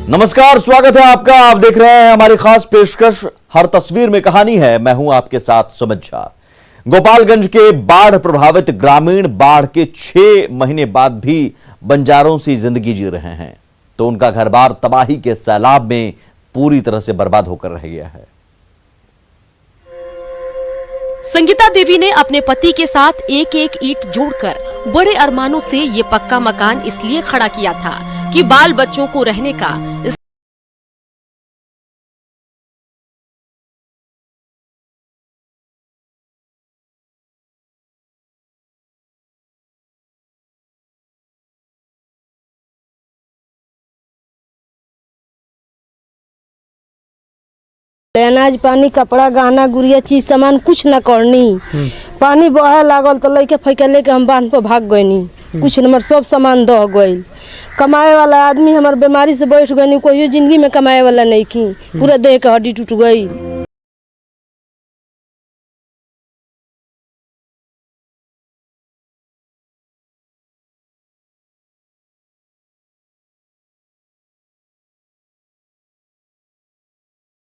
नमस्कार, स्वागत है आपका। आप देख रहे हैं हमारी खास पेशकश हर तस्वीर में कहानी है। मैं हूं आपके साथ सुमित झा। गोपालगंज के बाढ़ प्रभावित ग्रामीण बाढ़ के 6 महीने बाद भी बंजारों से जिंदगी जी रहे हैं, तो उनका घर बार तबाही के सैलाब में पूरी तरह से बर्बाद होकर रह गया है। संगीता देवी ने अपने पति के साथ एक एक ईंट जोड़कर बड़े अरमानों से ये पक्का मकान इसलिए खड़ा किया था कि बाल बच्चों को रहने का अनाज पानी कपड़ा गहना गुड़िया चीज सामान कुछ न करनी। पानी बहे लागल तो लइके फैके लेके हम बांध पर भाग गईनी। कुछ नंबर सब सामान दह गईल। कमाए वाला आदमी हमार बीमारी से बैठ गई, कोई जिंदगी में कमाए वाला नहीं की, पूरा देह के हड्डी टूट गई।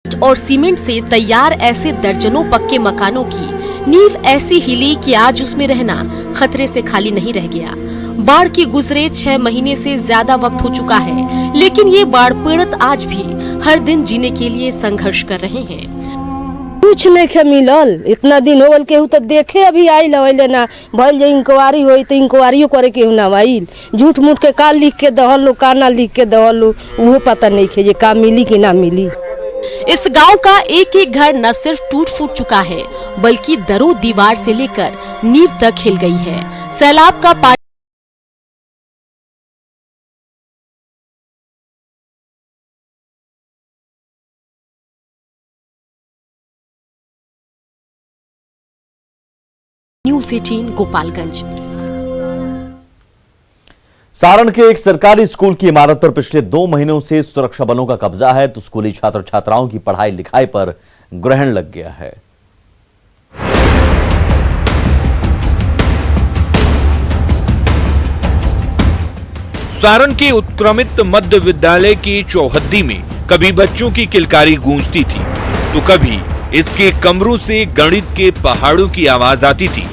और सीमेंट से तैयार ऐसे दर्जनों पक्के मकानों की नींव ऐसी हिली कि आज उसमें रहना खतरे से खाली नहीं रह गया। बाढ़ के गुजरे 6 महीने से ज्यादा वक्त हो चुका है, लेकिन ये बाढ़ पीड़ित आज भी हर दिन जीने के लिए संघर्ष कर रहे हैं। कुछ नहीं खे मिलल, इतना दिन हो गल केहू तो देखे अभी आइल हवैले ना भइल। जे इंक्वायरी होई तो इंक्वायरियो करे केहू ना आइल। झूठ मूठ के का लिख के दहलो का ना लिख के दहलो वो पता नहीं खे जे का मिली कि ना मिली। इस गांव का एक एक घर न सिर्फ टूट फूट चुका है, बल्कि दरों दीवार से लेकर नींव तक हिल गई है। सैलाब का पानी न्यूज़ 18 गोपालगंज। सारण के एक सरकारी स्कूल की इमारत पर पिछले 2 महीनों से सुरक्षा बलों का कब्जा है, तो स्कूली छात्र छात्राओं की पढ़ाई लिखाई पर ग्रहण लग गया है। सारण के उत्क्रमित मध्य विद्यालय की चौहद्दी में कभी बच्चों की किलकारी गूंजती थी, तो कभी इसके कमरों से गणित के पहाड़ों की आवाज आती थी।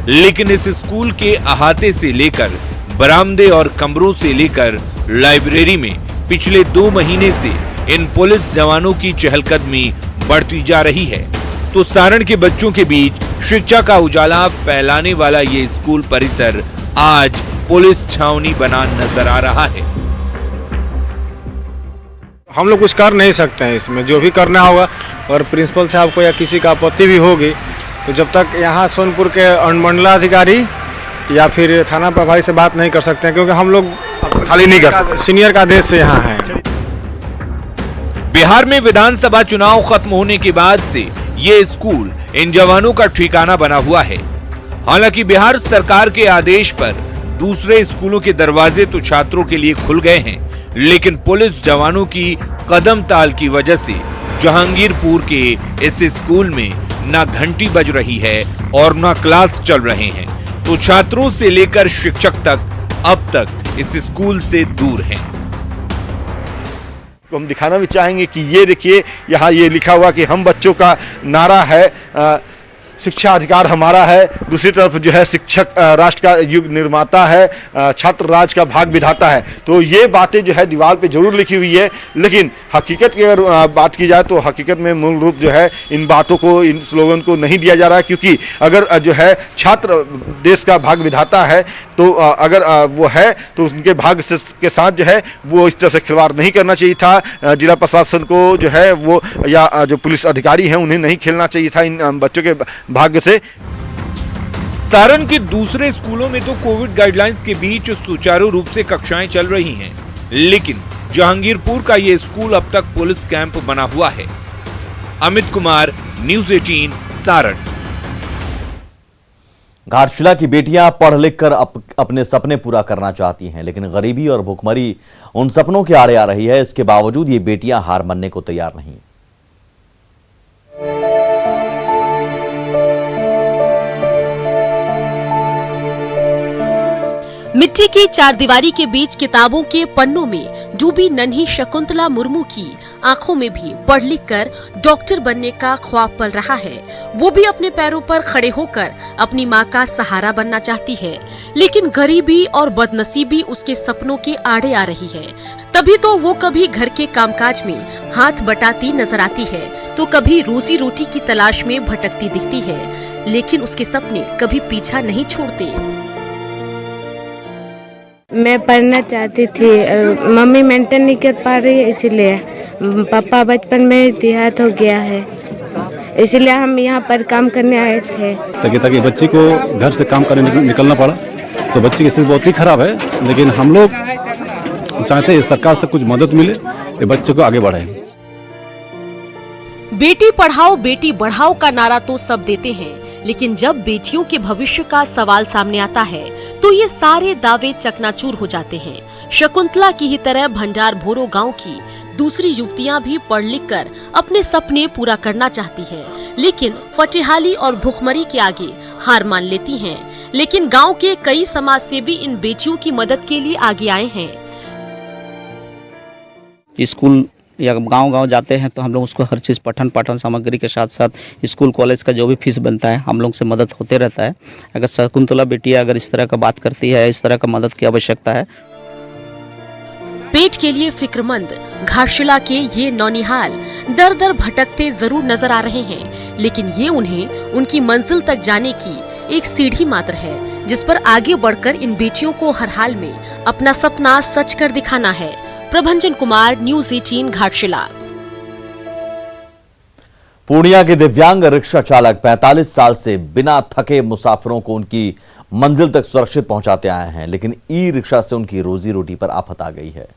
लेकिन इस स्कूल के अहाते से लेकर बरामदे और कमरों से लेकर लाइब्रेरी में पिछले 2 महीने से इन पुलिस जवानों की चहलकदमी बढ़ती जा रही है। तो सारण के बच्चों के बीच शिक्षा का उजाला फैलाने वाला ये स्कूल परिसर आज पुलिस छावनी बना नजर आ रहा है। हम लोग कुछ कर नहीं सकते हैं इसमें, जो भी करना होगा, और प्रिंसिपल साहब को या किसी का आपत्ति भी होगी तो जब तक यहाँ सोनपुर के अनुमंडलाधिकारी या फिर थाना प्रभारी से बात नहीं कर सकते हैं, क्योंकि हम लोग खाली नहीं कर सीनियर का आदेश से यहाँ हैं। बिहार में विधानसभा चुनाव खत्म होने के बाद से ये स्कूल इन जवानों का ठिकाना बना हुआ है। हालांकि बिहार सरकार के आदेश पर दूसरे स्कूलों के दरवाजे तो छात्रों के लिए खुल गए हैं, लेकिन पुलिस जवानों की कदम ताल की वजह से जहांगीरपुर के इस स्कूल में न घंटी बज रही है और न क्लास चल रहे हैं, तो छात्रों से लेकर शिक्षक तक अब तक इस स्कूल से दूर हैं। हम दिखाना भी चाहेंगे कि ये देखिए, यहाँ ये लिखा हुआ कि हम बच्चों का नारा है, शिक्षा अधिकार हमारा है। दूसरी तरफ जो है शिक्षक राष्ट्र का युग निर्माता है, छात्र राज का भाग विधाता है। तो ये बातें जो है दीवार पे जरूर लिखी हुई है, लेकिन हकीकत की अगर बात की जाए तो हकीकत में मूल रूप जो है इन बातों को, इन स्लोगन को नहीं दिया जा रहा है। क्योंकि अगर जो है छात्र देश का भाग विधाता है, तो अगर वो है तो उनके भाग के साथ जो है वो इस तरह से खिलवाड़ नहीं करना चाहिए था। जिला प्रशासन को जो है वो या जो पुलिस अधिकारी हैं उन्हें नहीं खेलना चाहिए था इन बच्चों के भाग्य से। सारण के दूसरे स्कूलों में तो कोविड गाइडलाइंस के बीच सुचारू रूप से कक्षाएं चल रही हैं, लेकिन जहांगीरपुर का ये स्कूल अब तक पुलिस कैंप बना हुआ है। अमित कुमार, न्यूज़ 18 सारण। घाटशिला की बेटियां पढ़ लिख कर अपने सपने पूरा करना चाहती हैं, लेकिन गरीबी और भुखमरी उन सपनों के आड़े आ रही है। इसके बावजूद ये बेटियां हार मानने को तैयार नहीं। मिट्टी की चारदीवारी के बीच किताबों के पन्नों में डूबी नन्ही शकुंतला मुर्मू की आंखों में भी पढ़ लिख कर डॉक्टर बनने का ख्वाब पल रहा है। वो भी अपने पैरों पर खड़े होकर अपनी माँ का सहारा बनना चाहती है, लेकिन गरीबी और बदनसीबी उसके सपनों के आड़े आ रही है। तभी तो वो कभी घर के कामकाज में हाथ बटाती नजर आती है, तो कभी रोजी रोटी की तलाश में भटकती दिखती है, लेकिन उसके सपने कभी पीछा नहीं छोड़ते। मैं पढ़ना चाहती थी, मम्मी मेंटेन नहीं कर पा रही है, इसीलिए पापा बचपन में देहात हो गया है, इसलिए हम यहाँ पर काम करने आए थे। ताकि बच्ची को घर से काम करने निकलना पड़ा, तो बच्ची की स्थिति बहुत ही खराब है। लेकिन हम लोग चाहते हैं सरकार से कुछ मदद मिले, ये बच्चे को आगे बढ़ाए। बेटी बढ़ाओ का नारा तो सब देते हैं, लेकिन जब बेटियों के भविष्य का सवाल सामने आता है तो ये सारे दावे चकनाचूर हो जाते हैं। शकुंतला की ही तरह भंडार भोरो गांव की दूसरी युवतियां भी पढ़ लिख कर अपने सपने पूरा करना चाहती है, लेकिन फटेहाली और भुखमरी के आगे हार मान लेती हैं। लेकिन गांव के कई समाज सेवी इन बेटियों की मदद के लिए आगे आए हैं। स्कूल या गांव जाते हैं तो हम लोग उसको हर चीज़ पठन सामग्री के साथ साथ स्कूल कॉलेज का जो भी फीस बनता है हम लोग से मदद होते रहता है। अगर शकुंतला बेटिया अगर इस तरह का बात करती है, इस तरह का मदद की आवश्यकता है। पेट के लिए फिक्रमंद घाटशिला के ये नौनिहाल दर दर भटकते जरूर नजर आ रहे हैं, लेकिन ये उन्हें उनकी मंजिल तक जाने की एक सीढ़ी मात्र है, जिस पर आगे बढ़कर इन बेटियों को हर हाल में अपना सपना सच कर दिखाना है। प्रभंजन कुमार, न्यूज़ 18 घाटशिला। पूर्णिया के दिव्यांग रिक्शा चालक 45 साल से बिना थके मुसाफिरों को उनकी मंजिल तक सुरक्षित पहुंचाते आए हैं, लेकिन ई रिक्शा से उनकी रोजी रोटी पर आफत आ गई है।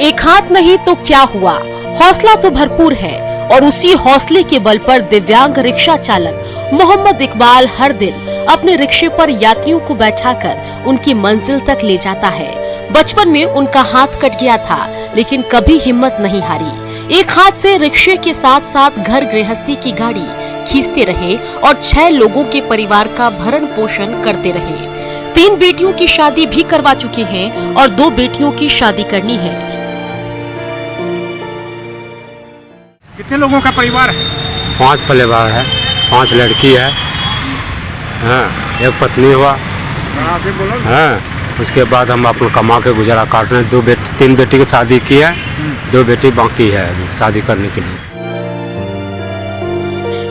एक हाथ नहीं तो क्या हुआ, हौसला तो भरपूर है, और उसी हौसले के बल पर दिव्यांग रिक्शा चालक मोहम्मद इकबाल हर दिन अपने रिक्शे पर यात्रियों को बैठाकर उनकी मंजिल तक ले जाता है। बचपन में उनका हाथ कट गया था, लेकिन कभी हिम्मत नहीं हारी। एक हाथ से रिक्शे के साथ साथ घर गृहस्थी की गाड़ी खींचते रहे और 6 लोगों के परिवार का भरण पोषण करते रहे। 3 बेटियों की शादी भी करवा चुके हैं और 2 बेटियों की शादी करनी है। कितने लोगों का परिवार है? 5 परिवार है, 5 लड़की है, हाँ, एक पत्नी हुआ, हाँ, उसके बाद हम अपना कमा के गुजारा काट रहे हैं। 3 बेटी की शादी की है, 2 बेटी बाकी है अभी शादी करने के लिए।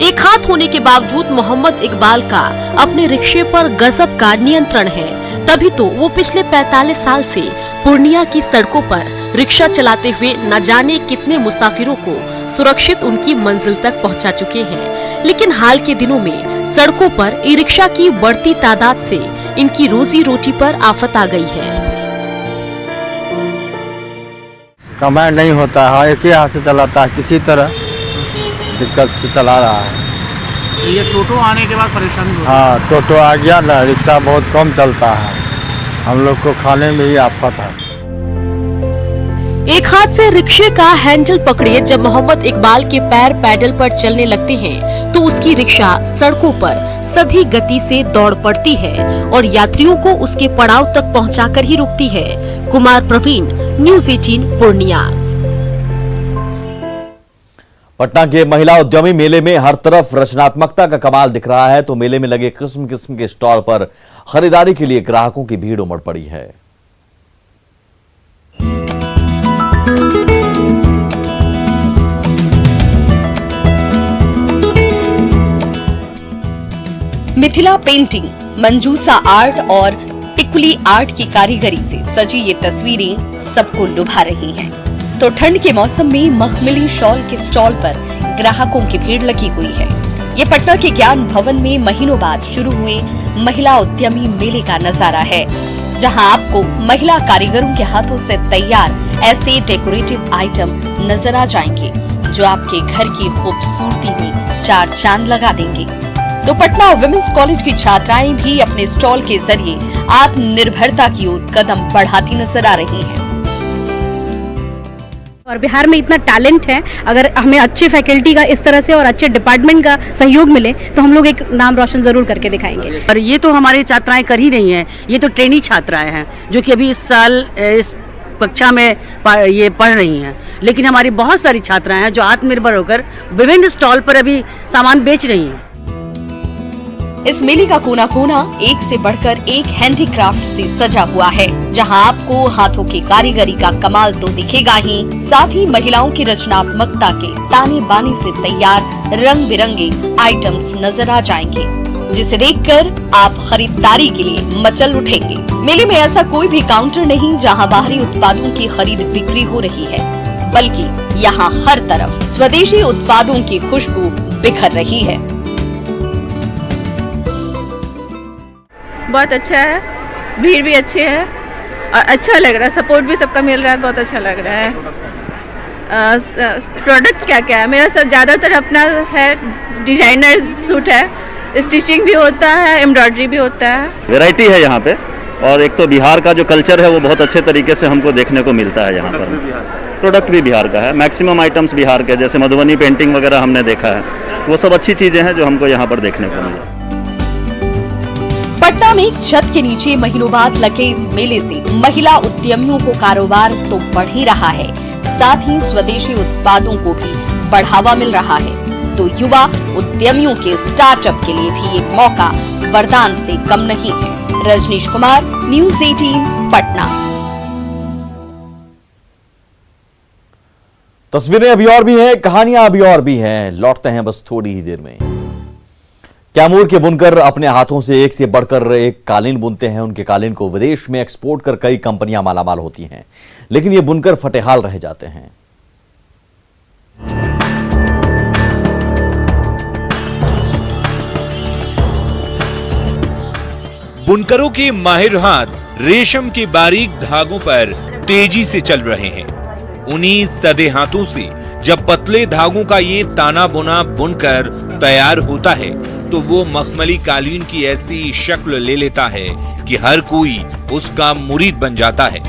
एक हाथ होने के बावजूद मोहम्मद इकबाल का अपने रिक्शे पर गजब का नियंत्रण है, तभी तो वो पिछले 45 साल से पूर्णिया की सड़कों पर रिक्शा चलाते हुए न जाने कितने मुसाफिरों को सुरक्षित उनकी मंजिल तक पहुंचा चुके हैं। लेकिन हाल के दिनों में सड़कों पर ई रिक्शा की बढ़ती तादाद से इनकी रोजी रोटी पर आफत आ गई है। कमाई नहीं होता है, एक ही हाथ से चलाता है, किसी तरह दिक्कत से चला रहा है। तो ये टोटो आने के बाद परेशानी हो रही है? हाँ, टोटो आ गया ना, रिक्शा बहुत कम चलता है, हम लोग को खाने में ही आफत है। एक हाथ से रिक्शे का हैंडल पकड़े जब मोहम्मद इकबाल के पैर पैडल पर चलने लगते हैं, तो उसकी रिक्शा सड़कों पर सधी गति से दौड़ पड़ती है और यात्रियों को उसके पड़ाव तक पहुंचाकर ही रुकती है। कुमार प्रवीण, न्यूज़ 18 पूर्णिया। पटना के महिला उद्यमी मेले में हर तरफ रचनात्मकता का कमाल दिख रहा है, तो मेले में लगे किस्म किस्म के स्टॉल पर खरीदारी के लिए ग्राहकों की भीड़ उमड़ पड़ी है। मिथिला पेंटिंग, मंजूसा आर्ट और टिकुली आर्ट की कारीगरी से सजी ये तस्वीरें सबको लुभा रही हैं। तो ठंड के मौसम में मखमली शॉल के स्टॉल पर ग्राहकों की भीड़ लगी हुई है। ये पटना के ज्ञान भवन में महीनों बाद शुरू हुए महिला उद्यमी मेले का नजारा है, जहां आपको महिला कारीगरों के हाथों से तैयार ऐसे डेकोरेटिव आइटम नजर आ जाएंगे जो आपके घर की खूबसूरती में 4 चांद लगा देंगे। तो पटना वुमेन्स कॉलेज की छात्राएं भी अपने स्टॉल के जरिए आत्मनिर्भरता की ओर कदम बढ़ाती नजर आ रही हैं। और बिहार में इतना टैलेंट है, अगर हमें अच्छे फैकल्टी का इस तरह से और अच्छे डिपार्टमेंट का सहयोग मिले तो हम लोग एक नाम रोशन जरूर करके दिखाएंगे। और ये तो हमारी छात्राएं कर ही रही हैं, ये तो ट्रेनी छात्राएं हैं जो कि अभी इस साल इस कक्षा में ये पढ़ रही हैं, लेकिन हमारी बहुत सारी छात्राएं हैं जो आत्मनिर्भर होकर विभिन्न स्टॉल पर अभी सामान बेच रही हैं। इस मेले का कोना कोना एक से बढ़कर एक हैंडीक्राफ्ट से सजा हुआ है, जहां आपको हाथों की कारीगरी का कमाल तो दिखेगा ही, साथ ही महिलाओं की रचनात्मकता के ताने बाने से तैयार रंग बिरंगे आइटम्स नजर आ जाएंगे, जिसे देखकर आप खरीदारी के लिए मचल उठेंगे। मेले में ऐसा कोई भी काउंटर नहीं जहां बाहरी उत्पादों की खरीद बिक्री हो रही है, बल्कि यहाँ हर तरफ स्वदेशी उत्पादों की खुशबू बिखर रही है। बहुत अच्छा है, भीड़ भी अच्छी है और अच्छा लग रहा है, सपोर्ट भी सबका मिल रहा है, बहुत अच्छा लग रहा है। प्रोडक्ट क्या क्या है, मेरा सब ज़्यादातर अपना है, डिजाइनर सूट है, स्टिचिंग भी होता है, एम्ब्रॉयडरी भी होता है। वैरायटी है यहाँ पे, और एक तो बिहार का जो कल्चर है वो बहुत अच्छे तरीके से हमको देखने को मिलता है यहाँ पर। प्रोडक्ट भी बिहार का है, मैक्सिमम आइटम्स बिहार के, जैसे मधुबनी पेंटिंग वगैरह हमने देखा है, वो सब अच्छी चीज़ें हैं जो हमको यहाँ पर देखने को मिला। पटना में एक छत के नीचे महीनों बाद लगे इस मेले से महिला उद्यमियों को कारोबार तो बढ़ ही रहा है, साथ ही स्वदेशी उत्पादों को भी बढ़ावा मिल रहा है। तो युवा उद्यमियों के स्टार्टअप के लिए भी ये मौका वरदान से कम नहीं है। रजनीश कुमार, न्यूज़ 18 पटना। तस्वीरें अभी और भी हैं, कहानियां अभी और भी हैं, लौटते हैं बस थोड़ी ही देर में। कैमूर के बुनकर अपने हाथों से एक से बढ़कर एक कालीन बुनते हैं। उनके कालीन को विदेश में एक्सपोर्ट कर कई कंपनियां मालामाल होती हैं, लेकिन ये बुनकर फटेहाल रह जाते हैं। बुनकरों के माहिर हाथ रेशम के बारीक धागों पर तेजी से चल रहे हैं। उन्हीं सदे हाथों से जब पतले धागों का ये ताना बुना बुनकर तैयार होता है तो वो मखमली कालीन की ऐसी शक्ल ले लेता है कि हर कोई उसका मुरीद बन जाता है।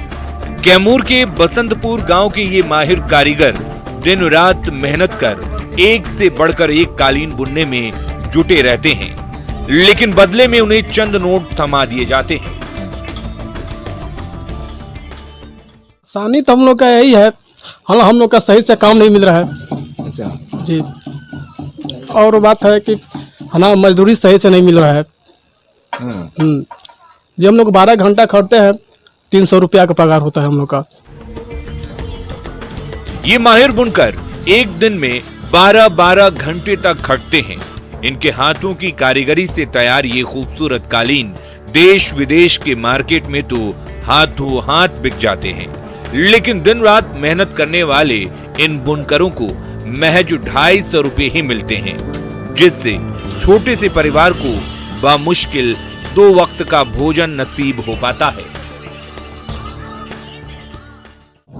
कैमूर के बसंतपुर गांव के ये माहिर कारीगर दिन रात मेहनत कर एक से बढ़कर एक कालीन बुनने में जुटे रहते हैं, लेकिन बदले में उन्हें चंद नोट थमा दिए जाते हैं। सानी तो हम लोग का यही है, हम लोग का सही से काम नहीं मिल रहा है जी, और बात है कि हमारा मजदूरी सही से नहीं मिल रहा है। जी हम लोग 12 घंटा खटते हैं, 300 रुपया का पगार होता है हम लोग का। ये माहिर बुनकर एक दिन में 12-12 घंटे तक खटते हैं। इनके हाथों की कारीगरी से तैयार ये खूबसूरत कालीन देश विदेश के मार्केट में तो हाथों हाथ बिक जाते हैं, लेकिन दिन रात मेहनत करने वाले इन बुनकरों को महज 250 रुपए ही मिलते हैं, जिससे छोटे से परिवार को बामुश्किल 2 वक्त का भोजन नसीब हो पाता है।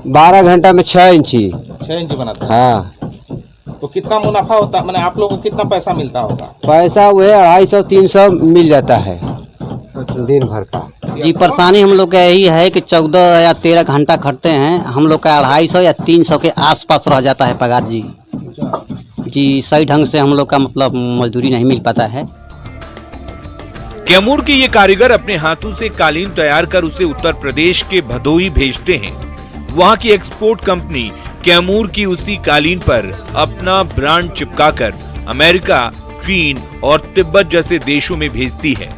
12 घंटा में 6 इंची बनाता है। हाँ, तो कितना मुनाफा होता, मैंने आप लोगों को कितना पैसा मिलता होगा? पैसा वह 250-300 मिल जाता है दिन भर का। जी परेशानी हम लोग का यही है कि 14 या 13 घंटा खटते हैं, हम लोग का 250 या 300 के आसपास रह जाता है पगार जी। सही ढंग से हम लोग का मतलब मजदूरी नहीं मिल पाता है। कैमूर के ये कारीगर अपने हाथों से कालीन तैयार कर उसे उत्तर प्रदेश के भदोही भेजते हैं। वहाँ की एक्सपोर्ट कंपनी कैमूर की उसी कालीन पर अपना ब्रांड चिपकाकर अमेरिका, चीन और तिब्बत जैसे देशों में भेजती है,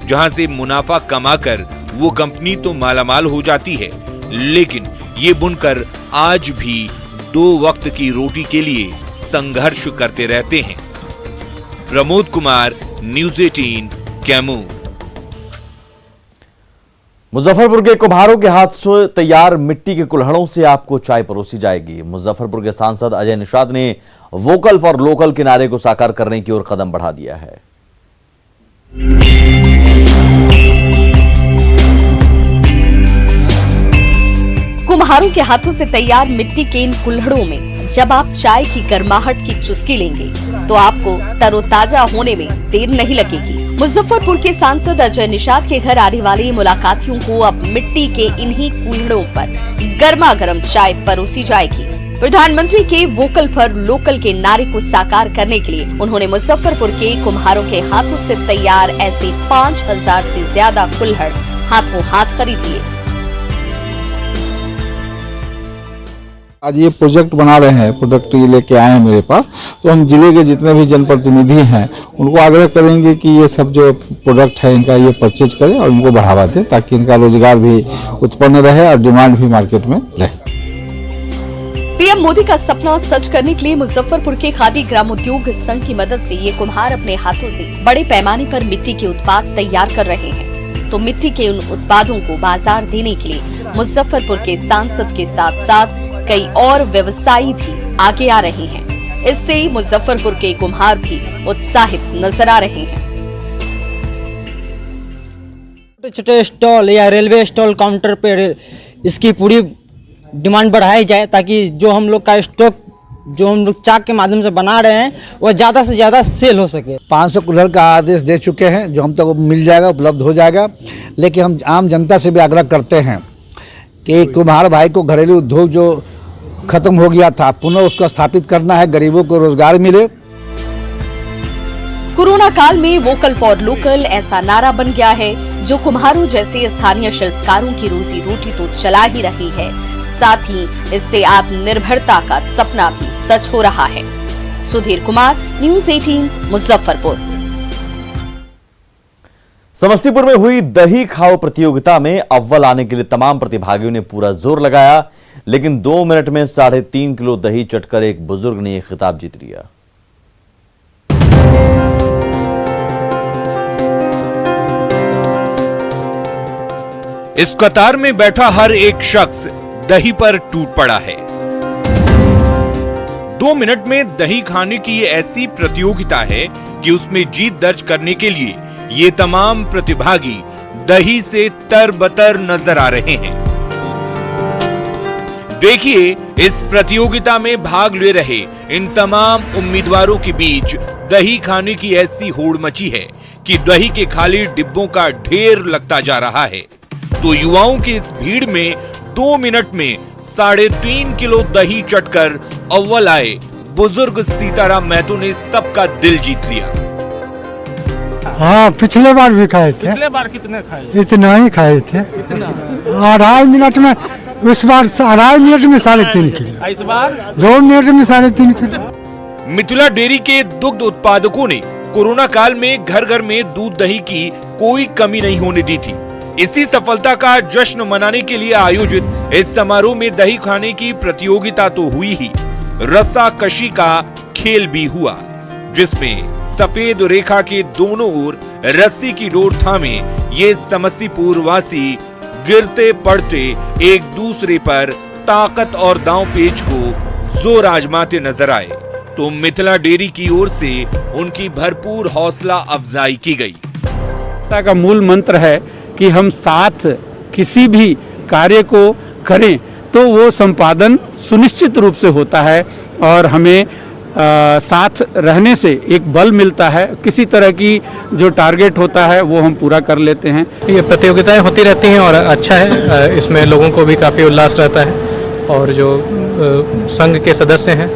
जहां से मुनाफा कमाकर वो कंपनी तो मालामाल हो जाती है, लेकिन ये बुनकर आज भी 2 वक्त की रोटी के लिए संघर्ष करते रहते हैं। प्रमोद कुमार, न्यूज़ 18 कैमूर। मुजफ्फरपुर के कुम्हारों के हाथ से तैयार मिट्टी के कुल्हड़ों से आपको चाय परोसी जाएगी। मुजफ्फरपुर के सांसद अजय निषाद ने वोकल फॉर लोकल के नारे को साकार करने की ओर कदम बढ़ा दिया है। कुम्हारों के हाथों से तैयार मिट्टी के इन कुल्हड़ों में जब आप चाय की गर्माहट की चुस्की लेंगे तो आपको तरोताजा होने में देर नहीं लगेगी। मुजफ्फरपुर के सांसद अजय निषाद के घर आने वाले मुलाकातियों को अब मिट्टी के इन्हीं कुल्हड़ों पर गर्मा गर्म चाय परोसी जाएगी। प्रधानमंत्री के वोकल फॉर लोकल के नारे को साकार करने के लिए उन्होंने मुजफ्फरपुर के कुम्हारों के हाथों से तैयार ऐसे 5000 से ज्यादा कुल्हड़ हाथों हाथ खरीद लिए। आज ये प्रोजेक्ट बना रहे हैं, प्रोडक्ट ये लेके आए हैं मेरे पास, तो हम जिले के जितने भी जनप्रतिनिधि हैं उनको आग्रह करेंगे कि ये सब जो प्रोडक्ट है इनका ये परचेज करें और इनको बढ़ावा दें ताकि इनका रोजगार भी उत्पन्न रहे और डिमांड भी मार्केट में रहे। पीएम मोदी का सपना सच करने के लिए मुजफ्फरपुर के खादी ग्रामोद्योग संघ की मदद से ये कुम्हार अपने हाथों से बड़े पैमाने पर मिट्टी के उत्पाद तैयार कर रहे हैं। तो मिट्टी के उन उत्पादों को बाजार देने के लिए मुजफ्फरपुर के सांसद के साथ साथ कई और व्यवसायी भी आगे आ रहे हैं। इससे मुजफ्फरपुर के कुम्हार भी उत्साहित नजर आ रहे हैं। छोटे स्टॉल या रेलवे स्टॉल काउंटर पे इसकी पूरी डिमांड बढ़ाई जाए ताकि जो हम लोग का स्टॉक जो हम लोग चाक के माध्यम से बना रहे हैं वो ज़्यादा से ज़्यादा सेल हो सके। 500 कुल्हड़ का आदेश दे चुके हैं जो हम तक मिल जाएगा, उपलब्ध हो जाएगा। लेकिन हम आम जनता से भी आग्रह करते हैं कि कुम्हार भाई को घरेलू उद्योग जो खत्म हो गया था पुनः उसको स्थापित करना है, गरीबों को रोजगार मिले। कोरोना काल में वोकल फॉर लोकल ऐसा नारा बन गया है जो कुम्हारों जैसे स्थानीय शिल्पकारों की रोजी रोटी तो चला ही रही है, साथ ही इससे आत्मनिर्भरता का सपना भी सच हो रहा है। सुधीर कुमार, न्यूज़ 18, मुजफ्फरपुर। समस्तीपुर में हुई दही खाओ प्रतियोगिता में अव्वल आने के लिए तमाम प्रतिभागियों ने पूरा जोर लगाया, लेकिन 2 मिनट में 3.5 किलो दही चटकर एक बुजुर्ग ने यह खिताब जीत लिया। इस कतार में बैठा हर एक शख्स दही पर टूट पड़ा है। 2 मिनट में दही खाने की ये ऐसी प्रतियोगिता है कि उसमें जीत दर्ज करने के लिए ये तमाम प्रतिभागी दही से तरबतर नजर आ रहे हैं। देखिए, इस प्रतियोगिता में भाग ले रहे इन तमाम उम्मीदवारों के बीच दही खाने की ऐसी होड़ मची है कि दही के खाली डिब्बों का ढेर लगता जा रहा है। तो युवाओं की इस भीड़ में 2 मिनट में 3.5 किलो दही चटकर अव्वल आए बुजुर्ग सीताराम महतो ने सबका दिल जीत लिया। हाँ, पिछले बार भी खाए थे। पिछले बार कितने खाए? इतना ही खाए थे। इतना? 2.5 मिनट में, उस बार 2.5 मिनट में 3.5 किलो। इस बार 2 मिनट में 3.5 किलो। मिथिला डेयरी के दुग्ध उत्पादकों ने कोरोना काल में घर घर में दूध दही की कोई कमी नहीं होने दी थी। इसी सफलता का जश्न मनाने के लिए आयोजित इस समारोह में दही खाने की प्रतियोगिता तो हुई ही, रस्साकशी का खेल भी हुआ, जिसमें सफेद रेखा के दोनों ओर रस्सी की डोर थामे ये समस्तीपुर वासी गिरते पड़ते एक दूसरे पर ताकत और दांव पेच को जोर आजमाते नजर आए। तो मिथिला डेयरी की ओर से उनकी भरपूर हौसला अफजाई की गई। का मूल मंत्र है कि हम साथ किसी भी कार्य को करें तो वो संपादन सुनिश्चित रूप से होता है और हमें साथ रहने से एक बल मिलता है। किसी तरह की जो टारगेट होता है वो हम पूरा कर लेते हैं। ये प्रतियोगिताएं होती रहती हैं और अच्छा है, इसमें लोगों को भी काफ़ी उल्लास रहता है और जो संघ के सदस्य हैं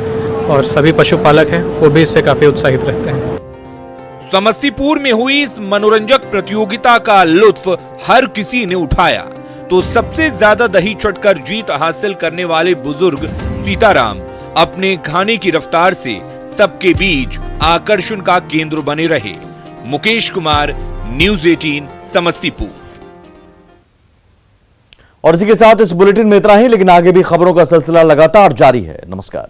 और सभी पशुपालक हैं वो भी इससे काफ़ी उत्साहित रहते हैं। समस्तीपुर में हुई इस मनोरंजक प्रतियोगिता का लुत्फ हर किसी ने उठाया। तो सबसे ज्यादा दही चटकर जीत हासिल करने वाले बुजुर्ग सीताराम अपने खाने की रफ्तार से सबके बीच आकर्षण का केंद्र बने रहे। मुकेश कुमार, न्यूज़ 18, समस्तीपुर। और इसी के साथ इस बुलेटिन में इतना ही, लेकिन आगे भी खबरों का सिलसिला लगातार जारी है। नमस्कार।